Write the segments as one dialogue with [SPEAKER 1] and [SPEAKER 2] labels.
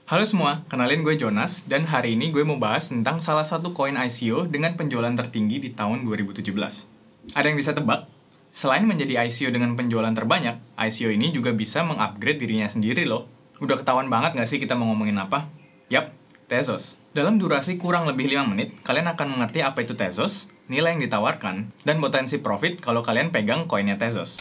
[SPEAKER 1] Halo semua, kenalin gue Jonas, dan hari ini gue mau bahas tentang salah satu koin ICO dengan penjualan tertinggi di tahun 2017. Ada yang bisa tebak? Selain menjadi ICO dengan penjualan terbanyak, ICO ini juga bisa mengupgrade dirinya sendiri loh. Udah ketahuan banget nggak sih kita mau ngomongin apa? Yap, Tezos. Dalam durasi kurang lebih 5 menit, kalian akan mengerti apa itu Tezos, nilai yang ditawarkan, dan potensi profit kalau kalian pegang koinnya Tezos.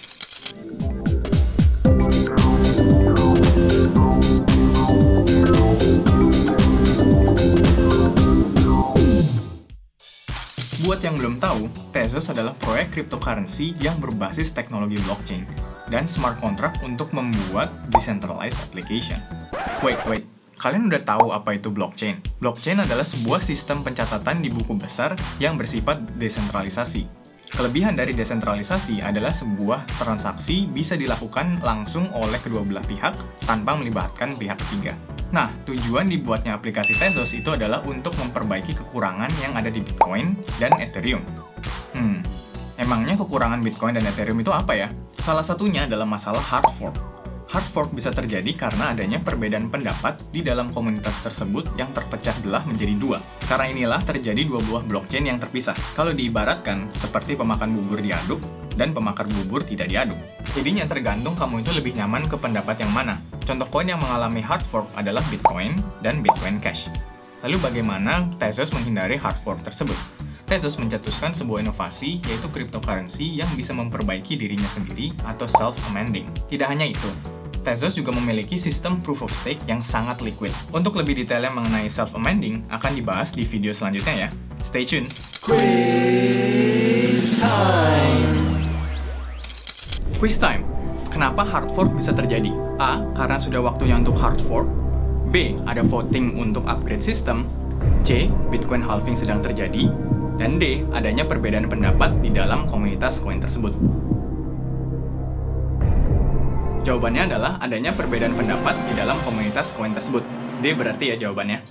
[SPEAKER 1] Buat yang belum tahu, Tezos adalah proyek cryptocurrency yang berbasis teknologi blockchain dan smart contract untuk membuat decentralized application. Wait, kalian udah tahu apa itu blockchain? Blockchain adalah sebuah sistem pencatatan di buku besar yang bersifat desentralisasi. Kelebihan dari desentralisasi adalah sebuah transaksi bisa dilakukan langsung oleh kedua belah pihak tanpa melibatkan pihak ketiga. Nah, tujuan dibuatnya aplikasi Tezos itu adalah untuk memperbaiki kekurangan yang ada di Bitcoin dan Ethereum. Emangnya kekurangan Bitcoin dan Ethereum itu apa ya? Salah satunya adalah masalah hard fork. Hard fork bisa terjadi karena adanya perbedaan pendapat di dalam komunitas tersebut yang terpecah belah menjadi dua. Karena inilah terjadi dua buah blockchain yang terpisah. Kalau diibaratkan seperti pemakan bubur diaduk dan pemakar bubur tidak diaduk. Jadinya tergantung kamu itu lebih nyaman ke pendapat yang mana. Contoh koin yang mengalami hard fork adalah Bitcoin dan Bitcoin Cash. Lalu bagaimana Tezos menghindari hard fork tersebut? Tezos mencetuskan sebuah inovasi, yaitu cryptocurrency yang bisa memperbaiki dirinya sendiri atau self-amending. Tidak hanya itu, Tezos juga memiliki sistem proof of stake yang sangat liquid. Untuk lebih detailnya mengenai self-amending akan dibahas di video selanjutnya ya. Stay tune! Quiz time! Kenapa hard fork bisa terjadi? A. Karena sudah waktunya untuk hard fork. B. Ada voting untuk upgrade sistem. C. Bitcoin halving sedang terjadi. Dan D. Adanya perbedaan pendapat di dalam komunitas koin tersebut. Jawabannya adalah adanya perbedaan pendapat di dalam komunitas koin tersebut. D berarti ya jawabannya.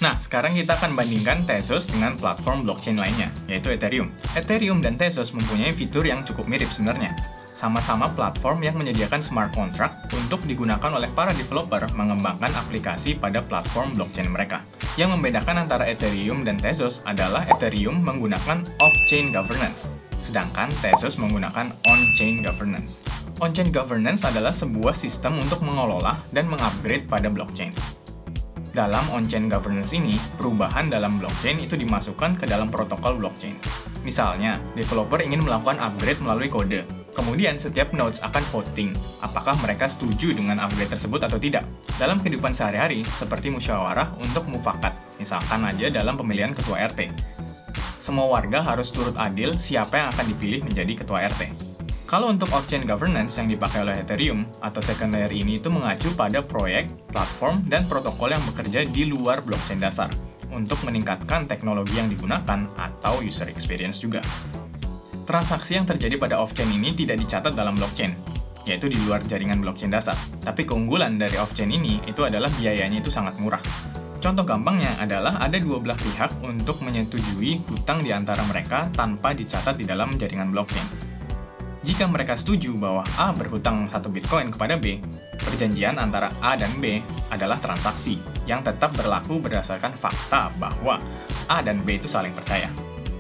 [SPEAKER 1] Nah, sekarang kita akan bandingkan Tezos dengan platform blockchain lainnya, yaitu Ethereum. Ethereum dan Tezos mempunyai fitur yang cukup mirip sebenarnya. Sama-sama platform yang menyediakan smart contract untuk digunakan oleh para developer mengembangkan aplikasi pada platform blockchain mereka. Yang membedakan antara Ethereum dan Tezos adalah Ethereum menggunakan off-chain governance, sedangkan Tezos menggunakan on-chain governance. On-chain governance adalah sebuah sistem untuk mengelola dan mengupgrade pada blockchain. Dalam on-chain governance ini, perubahan dalam blockchain itu dimasukkan ke dalam protokol blockchain. Misalnya, developer ingin melakukan upgrade melalui kode. Kemudian, setiap nodes akan voting apakah mereka setuju dengan upgrade tersebut atau tidak. Dalam kehidupan sehari-hari, seperti musyawarah untuk mufakat, misalkan aja dalam pemilihan ketua RT. Semua warga harus turut adil siapa yang akan dipilih menjadi ketua RT. Kalau untuk off-chain governance yang dipakai oleh Ethereum atau second layer ini itu mengacu pada proyek, platform, dan protokol yang bekerja di luar blockchain dasar untuk meningkatkan teknologi yang digunakan atau user experience juga. Transaksi yang terjadi pada off-chain ini tidak dicatat dalam blockchain, yaitu di luar jaringan blockchain dasar. Tapi keunggulan dari off-chain ini itu adalah biayanya itu sangat murah. Contoh gampangnya adalah ada dua belah pihak untuk menyetujui hutang di antara mereka tanpa dicatat di dalam jaringan blockchain. Jika mereka setuju bahwa A berhutang 1 Bitcoin kepada B, perjanjian antara A dan B adalah transaksi yang tetap berlaku berdasarkan fakta bahwa A dan B itu saling percaya.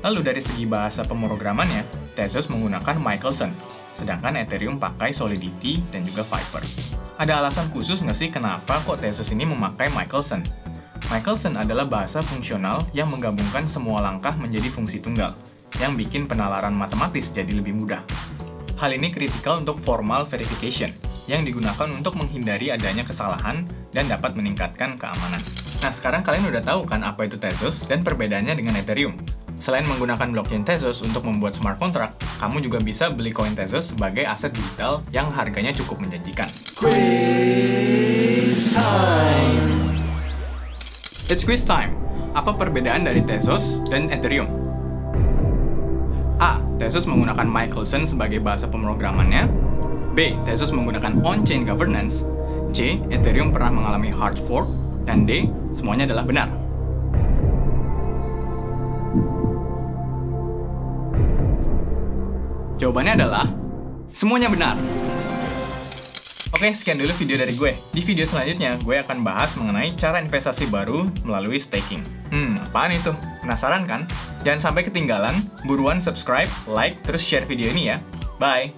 [SPEAKER 1] Lalu dari segi bahasa pemrogramannya, Tezos menggunakan Michelson, sedangkan Ethereum pakai Solidity dan juga Vyper. Ada alasan khusus nggak sih kenapa kok Tezos ini memakai Michelson? Michelson adalah bahasa fungsional yang menggabungkan semua langkah menjadi fungsi tunggal, yang bikin penalaran matematis jadi lebih mudah. Hal ini kritikal untuk formal verification, yang digunakan untuk menghindari adanya kesalahan dan dapat meningkatkan keamanan. Nah, sekarang kalian udah tahu kan apa itu Tezos dan perbedaannya dengan Ethereum. Selain menggunakan blockchain Tezos untuk membuat smart contract, kamu juga bisa beli koin Tezos sebagai aset digital yang harganya cukup menjanjikan. Quiz time! It's quiz time! Apa perbedaan dari Tezos dan Ethereum? A. Tezos menggunakan Michelson sebagai bahasa pemrogramannya. B. Tezos menggunakan on-chain governance. C. Ethereum pernah mengalami hard fork. Dan D. Semuanya adalah benar. Jawabannya adalah semuanya benar. Oke, sekian dulu video dari gue. Di video selanjutnya, gue akan bahas mengenai cara investasi baru melalui staking. Apaan itu? Penasaran kan? Jangan sampai ketinggalan, buruan subscribe, like, terus share video ini ya. Bye!